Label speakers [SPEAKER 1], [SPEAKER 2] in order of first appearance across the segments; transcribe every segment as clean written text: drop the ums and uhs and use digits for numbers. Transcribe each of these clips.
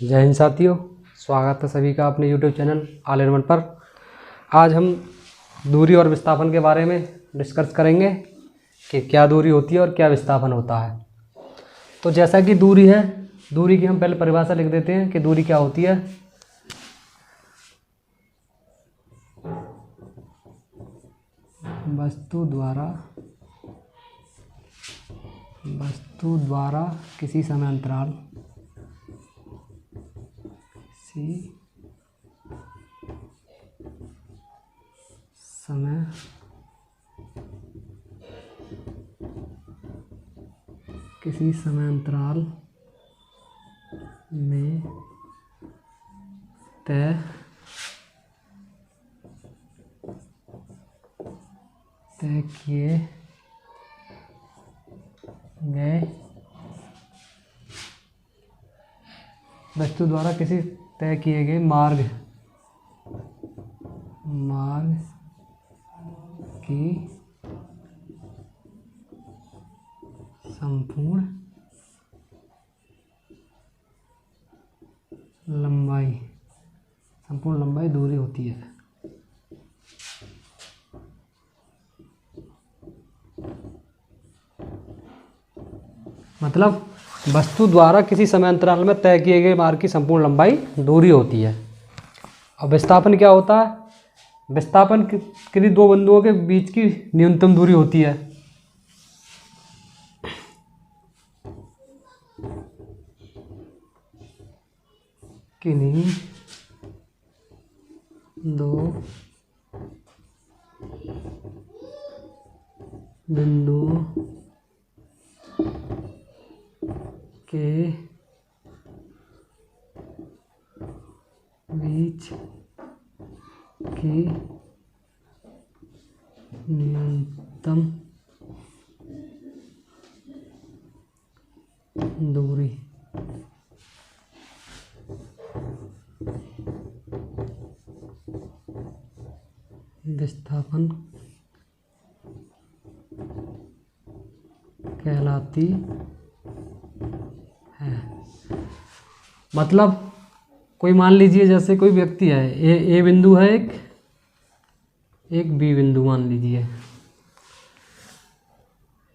[SPEAKER 1] जय हिंद साथियों, स्वागत है सभी का अपने YouTube channel all in one पर। आज हम दूरी और विस्थापन के बारे में डिस्कस करेंगे कि क्या दूरी होती है और क्या विस्थापन होता है। तो जैसा कि दूरी है, दूरी की हम पहले परिभाषा लिख देते हैं कि दूरी क्या होती है। वस्तु द्वारा किसी समय अंतराल किसी समय अंतराल में तय किए गए वस्तु द्वारा किसी तय किए गए मार्ग की संपूर्ण लंबाई दूरी होती है। मतलब वस्तु द्वारा किसी समय अंतराल में तय किए गए मार्ग की संपूर्ण लंबाई दूरी होती है। और विस्थापन क्या होता है? विस्थापन किन्हीं दो बिंदुओं के बीच की न्यूनतम दूरी होती है। किन्हीं दो बिंदुओं के बीच की न्यूनतम दूरी विस्थापन कहलाती है। मतलब कोई मान लीजिए, जैसे कोई व्यक्ति है, ए बिंदु है, एक बी बिंदु मान लीजिए।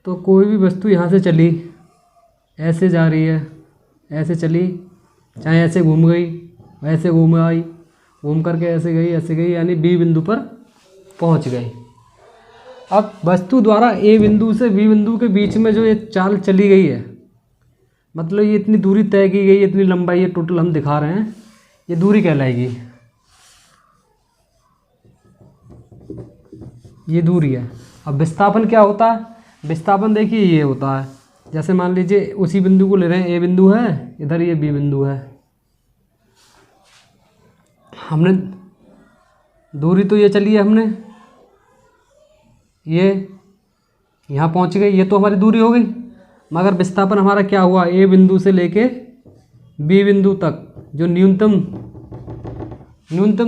[SPEAKER 1] तो कोई भी वस्तु यहाँ से चली, ऐसे जा रही है, ऐसे चली, चाहे ऐसे घूम गई, ऐसे घूम आई, घूम करके ऐसे गई, यानी बी बिंदु पर पहुँच गई। अब वस्तु द्वारा ए बिंदु से बी बिंदु के बीच में जो ये चाल चली गई है, मतलब ये इतनी दूरी तय की गई, इतनी लंबाई ये टोटल हम दिखा रहे हैं, ये दूरी कहलाएगी। ये दूरी है। अब विस्थापन क्या होता है? विस्थापन देखिए ये होता है, जैसे मान लीजिए उसी बिंदु को ले रहे हैं, ए बिंदु है, इधर ये बी बिंदु है। हमने दूरी तो ये चली है, हमने ये यहाँ पहुँच गई, ये तो हमारी दूरी हो गई। मगर विस्थापन हमारा क्या हुआ? ए बिंदु से लेके बी बिंदु तक जो न्यूनतम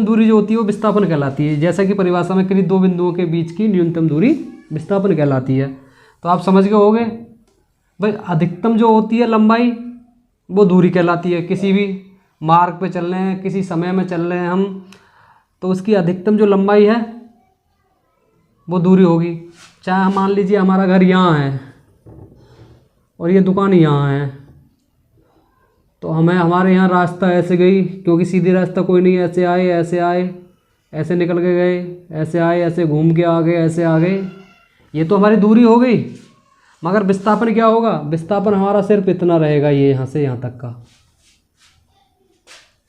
[SPEAKER 1] दूरी जो होती है वो विस्थापन कहलाती है। जैसा कि परिभाषा में किन्हीं दो बिंदुओं के बीच की न्यूनतम दूरी विस्थापन कहलाती है। तो आप समझ गए होंगे भाई, अधिकतम जो होती है लंबाई वो दूरी कहलाती है। किसी भी मार्ग पे चल रहे हैं, किसी समय में चल रहे हैं हम, तो उसकी अधिकतम जो लंबाई है वो दूरी होगी। चाहे मान लीजिए हमारा घर यहाँ है और ये दुकान यहाँ है, तो हमारे यहाँ रास्ता ऐसे गई, क्योंकि सीधे रास्ता कोई नहीं, ऐसे आए, ऐसे निकल के गए, ऐसे आए, ऐसे घूम के आ गए, ऐसे आ गए, ये तो हमारी दूरी हो गई। मगर विस्थापन क्या होगा? विस्थापन हमारा सिर्फ इतना रहेगा, ये यहाँ से यहाँ तक का।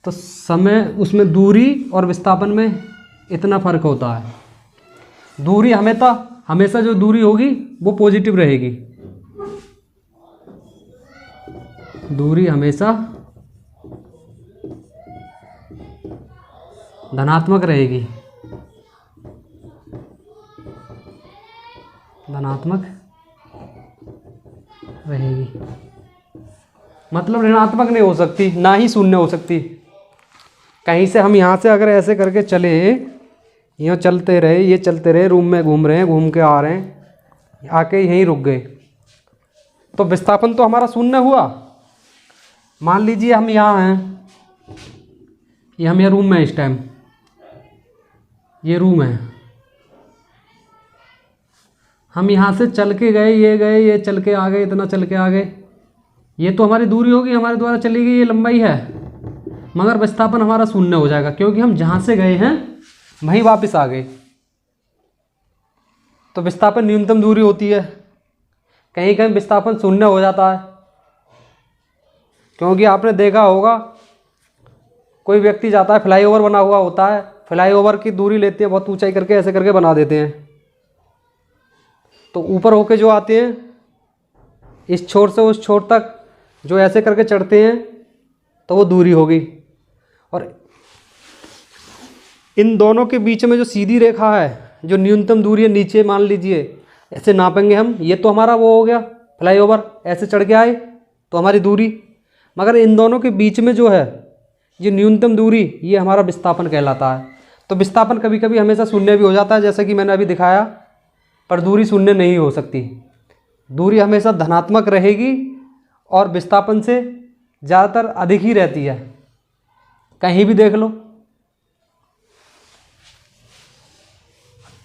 [SPEAKER 1] तो समय, उसमें दूरी और विस्थापन में इतना फर्क होता है। दूरी हमेशा जो दूरी होगी वो पॉजिटिव रहेगी। दूरी हमेशा धनात्मक रहेगी, मतलब ऋणात्मक नहीं हो सकती, ना ही शून्य हो सकती। कहीं से हम यहाँ से अगर ऐसे करके चले, यहाँ चलते रहे, ये चलते रहे, रूम में घूम रहे हैं, घूम के आ रहे हैं, आके यहीं रुक गए, तो विस्थापन तो हमारा शून्य हुआ। मान लीजिए हम यहाँ हैं, ये हम यहाँ रूम में हैं इस टाइम, ये रूम है। हम यहाँ से चल के गए, ये चल के आ गए, इतना चल के आ गए। ये तो हमारी दूरी होगी, हमारे द्वारा चली गई ये लंबाई है, मगर विस्थापन हमारा शून्य हो जाएगा क्योंकि हम जहाँ से गए हैं वहीं वापस आ गए। तो विस्थापन न्यूनतम दूरी होती है, कहीं कहीं विस्थापन शून्य हो जाता है। क्योंकि आपने देखा होगा कोई व्यक्ति जाता है, फ्लाईओवर बना हुआ होता है, फ्लाईओवर की दूरी लेते हैं बहुत ऊंचाई करके, ऐसे करके बना देते हैं। तो ऊपर होके जो आते हैं इस छोर से उस छोर तक जो ऐसे करके चढ़ते हैं तो वो दूरी होगी। और इन दोनों के बीच में जो सीधी रेखा है, जो न्यूनतम दूरी है, नीचे मान लीजिए ऐसे नापेंगे हम, ये तो हमारा वो हो गया फ्लाईओवर, ऐसे चढ़ के आए तो हमारी दूरी। मगर इन दोनों के बीच में जो है ये न्यूनतम दूरी, ये हमारा विस्थापन कहलाता है। तो विस्थापन कभी कभी हमेशा शून्य भी हो जाता है, जैसे कि मैंने अभी दिखाया, पर दूरी शून्य नहीं हो सकती। दूरी हमेशा धनात्मक रहेगी और विस्थापन से ज़्यादातर अधिक ही रहती है, कहीं भी देख लो।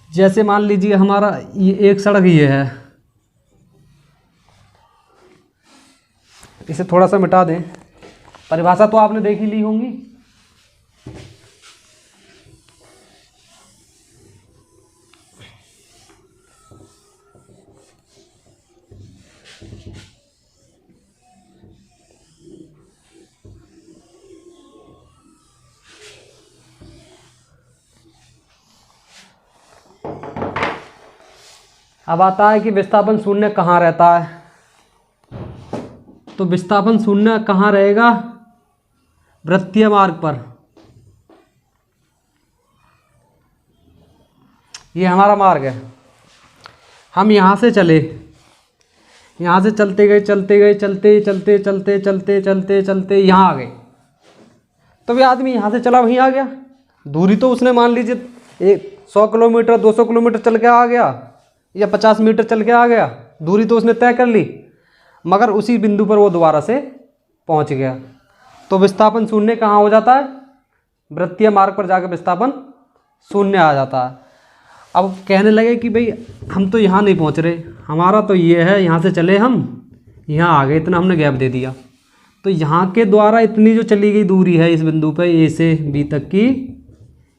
[SPEAKER 1] जैसे मान लीजिए हमारा ये एक सड़क ये है, इसे थोड़ा सा मिटा दें, परिभाषा तो आपने देख ही ली होंगी। अब आता है कि विस्थापन शून्य कहाँ रहता है। तो विस्थापन शून्य कहाँ रहेगा? वृत्तीय मार्ग पर। ये हमारा मार्ग है, हम यहाँ से चले, यहाँ से चलते गए चलते गए चलते चलते चलते चलते चलते चलते यहाँ आ गए। तो वे आदमी यहाँ से चला वहीं आ गया, दूरी तो उसने मान लीजिए 100 किलोमीटर 200 किलोमीटर चल के आ गया या 50 मीटर चल के आ गया, दूरी तो उसने तय कर ली, मगर उसी बिंदु पर वो दोबारा से पहुंच गया। तो विस्थापन शून्य कहाँ हो जाता है? वृत्तीय मार्ग पर जाकर विस्थापन शून्य आ जाता है। अब कहने लगे कि भाई हम तो यहाँ नहीं पहुँच रहे, हमारा तो ये है, यहाँ से चले हम यहाँ आ गए, इतना हमने गैप दे दिया। तो यहाँ के द्वारा इतनी जो चली गई दूरी है इस बिंदु पे ए से बी तक की,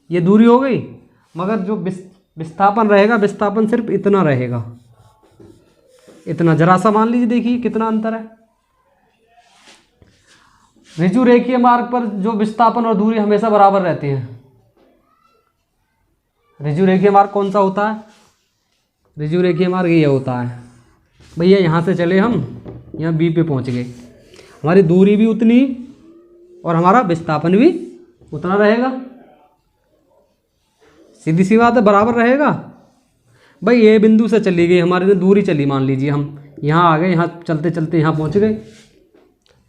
[SPEAKER 1] ये दूरी हो गई, मगर जो विस्थापन रहेगा, विस्थापन सिर्फ इतना रहेगा, इतना जरा सा मान लीजिए। देखिए कितना अंतर है। ऋजु रेखीय मार्ग पर जो विस्थापन और दूरी हमेशा बराबर रहती है। ऋजु रेखीय मार्ग कौन सा होता है? ऋजु रेखीय मार्ग ये होता है, भैया यहाँ से चले हम यहाँ बी पे पहुँच गए, हमारी दूरी भी उतनी और हमारा विस्थापन भी उतना रहेगा। सीधी सी बात है, बराबर रहेगा। भाई ये बिंदु से चली गई, हमारी दूरी चली, मान लीजिए हम यहाँ आ गए, यहाँ चलते चलते यहाँ पहुँच गए,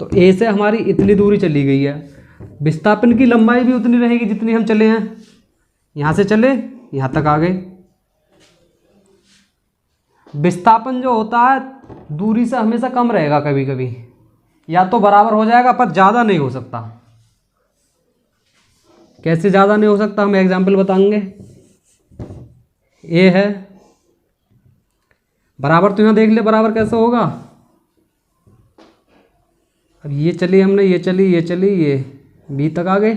[SPEAKER 1] तो ए से हमारी इतनी दूरी चली गई है, विस्थापन की लंबाई भी उतनी रहेगी जितनी हम चले हैं। यहाँ से चले यहाँ तक आ गए। विस्थापन जो होता है दूरी से हमेशा कम रहेगा, कभी कभी या तो बराबर हो जाएगा पर ज़्यादा नहीं हो सकता। कैसे ज़्यादा नहीं हो सकता, हम एग्जाम्पल बताएंगे। ये है बराबर, तो यहाँ देख ले बराबर कैसे होगा। अब ये चली हमने, ये चली ये चली, ये बी तक आ गए,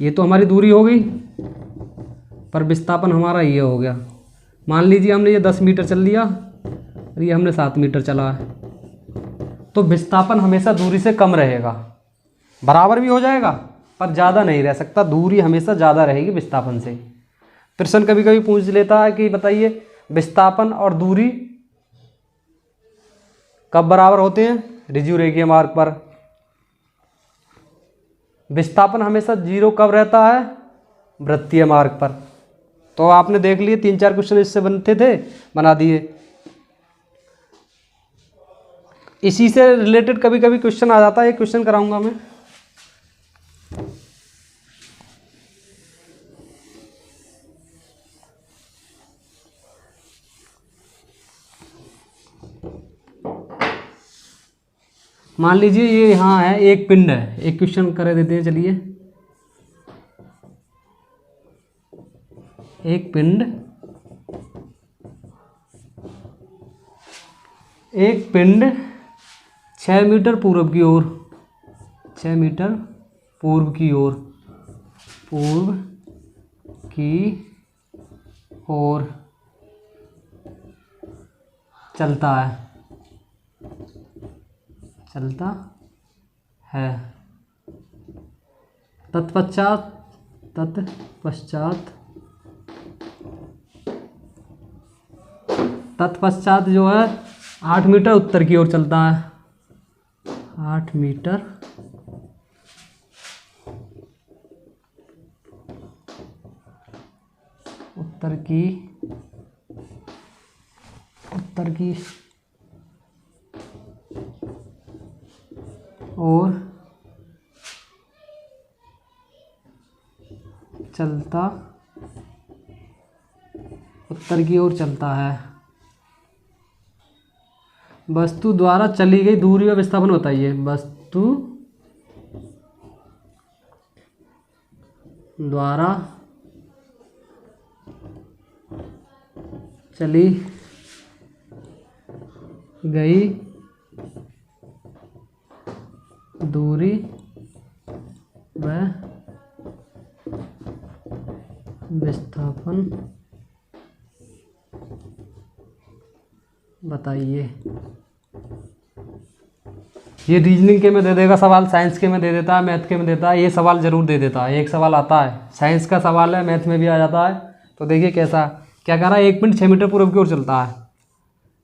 [SPEAKER 1] ये तो हमारी दूरी हो गई, पर विस्थापन हमारा ये हो गया। मान लीजिए हमने ये 10 मीटर चल लिया और ये हमने 7 मीटर चला है, तो विस्थापन हमेशा दूरी से कम रहेगा, बराबर भी हो जाएगा पर ज़्यादा नहीं रह सकता, दूरी हमेशा ज़्यादा रहेगी विस्थापन से। प्रश्न कभी कभी पूछ लेता है कि बताइए विस्थापन और दूरी कब बराबर होते हैं? ऋजु रेखीय मार्ग पर। विस्थापन हमेशा 0 कब रहता है? वृत्तीय मार्ग पर। तो आपने देख लिए 3-4 क्वेश्चन इससे बनते थे, बना दिए। इसी से रिलेटेड कभी कभी क्वेश्चन आ जाता है, एक क्वेश्चन कराऊंगा मैं। मान लीजिए ये यहाँ है, एक पिंड है, एक क्वेश्चन कर देते हैं। चलिए एक पिंड 6 मीटर पूर्व की ओर, 6 मीटर पूर्व की ओर चलता है। तत्पश्चात जो है 8 मीटर उत्तर की ओर चलता है, 8 मीटर उत्तर की ओर चलता है। वस्तु द्वारा चली गई दूरी व विस्थापन बताइए। वस्तु द्वारा चली गई दूरी व विस्थापन बताइए। ये रीजनिंग के में दे देगा सवाल, साइंस के में दे देता है, मैथ के में देता है, ये सवाल जरूर दे देता है। एक सवाल आता है, साइंस का सवाल है, मैथ में भी आ जाता है। तो देखिए कैसा क्या कह रहा है, एक पिंड 6 मीटर पूर्व की ओर चलता है।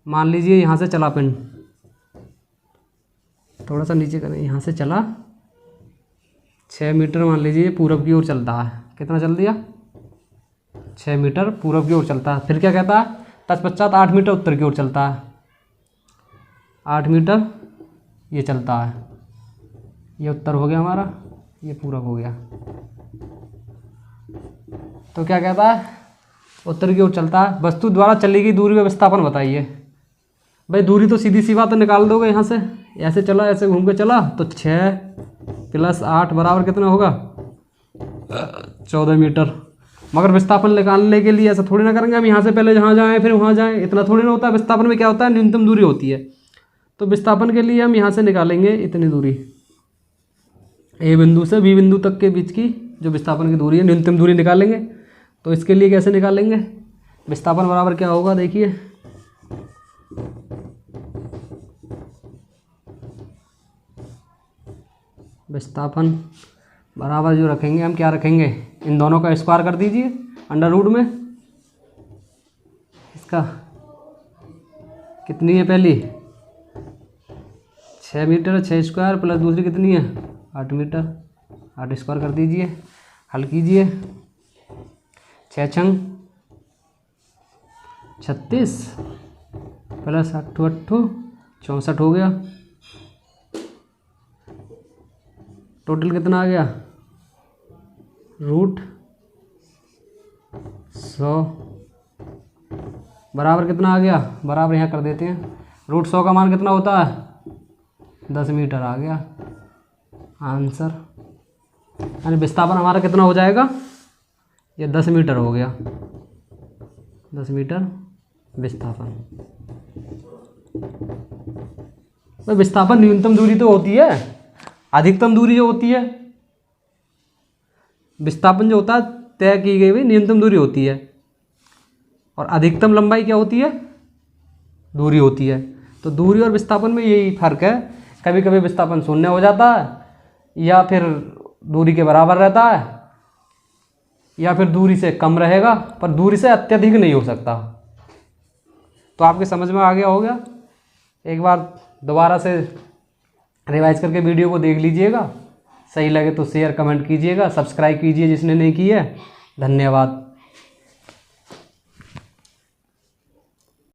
[SPEAKER 1] मान लीजिए यहाँ से चला पिंड, थोड़ा सा नीचे करें, यहाँ से चला 6 मीटर मान लीजिए पूर्व की ओर चलता है। कितना चल दिया? 6 मीटर पूर्व की ओर चलता है। फिर क्या कहता है, तत्पश्चात 8 मीटर उत्तर की ओर चलता है। 8 मीटर ये चलता है, ये उत्तर हो गया हमारा, ये पूरब हो गया। तो क्या कहता है, उत्तर की ओर चलता है। वस्तु द्वारा चली गई दूरी व विस्थापन बताइए। भाई दूरी तो सीधी सी बात है, निकाल दोगे यहाँ से, ऐसे चला, ऐसे घूम के चला तो 6 + 8 बराबर कितना होगा, 14 मीटर। मगर विस्थापन निकालने के लिए ऐसा थोड़ी ना करेंगे हम, यहाँ से पहले जहाँ जाएँ फिर वहाँ जाएँ, इतना थोड़ी ना होता है। विस्थापन में क्या होता है, न्यूनतम दूरी होती है। तो विस्थापन के लिए हम यहाँ से निकालेंगे इतनी दूरी, ए बिंदु से बी बिंदु तक के बीच की जो विस्थापन की दूरी है, न्यूनतम दूरी निकालेंगे। तो इसके लिए कैसे निकालेंगे, विस्थापन बराबर क्या होगा, देखिए विस्थापन बराबर जो रखेंगे हम, क्या रखेंगे, इन दोनों का स्क्वायर कर दीजिए अंडर रूट में। इसका कितनी है, पहली 6 मीटर, 6 स्क्वायर प्लस दूसरी कितनी है 8 मीटर, 8 स्क्वायर कर दीजिए, हल कीजिए। 6 छंग 36 प्लस 8 8 64 हो गया। टोटल कितना आ गया, √100 बराबर कितना आ गया, बराबर यहाँ कर देते हैं। √100 का मान कितना होता है, 10 मीटर आ गया आंसर। यानी विस्थापन हमारा कितना हो जाएगा, ये 10 मीटर हो गया, 10 मीटर विस्थापन। तो विस्थापन न्यूनतम दूरी तो होती है, अधिकतम दूरी जो होती है, विस्थापन जो होता है तय की गई हुई न्यूनतम दूरी होती है, और अधिकतम लंबाई क्या होती है, दूरी होती है। तो दूरी और विस्थापन में यही फर्क है, कभी कभी विस्थापन 0 हो जाता है, या फिर दूरी के बराबर रहता है, या फिर दूरी से कम रहेगा, पर दूरी से अत्यधिक नहीं हो सकता। तो आपके समझ में आ गया होगा। एक बार दोबारा से रिवाइज करके वीडियो को देख लीजिएगा, सही लगे तो शेयर कमेंट कीजिएगा, सब्सक्राइब कीजिए जिसने नहीं की है। धन्यवाद।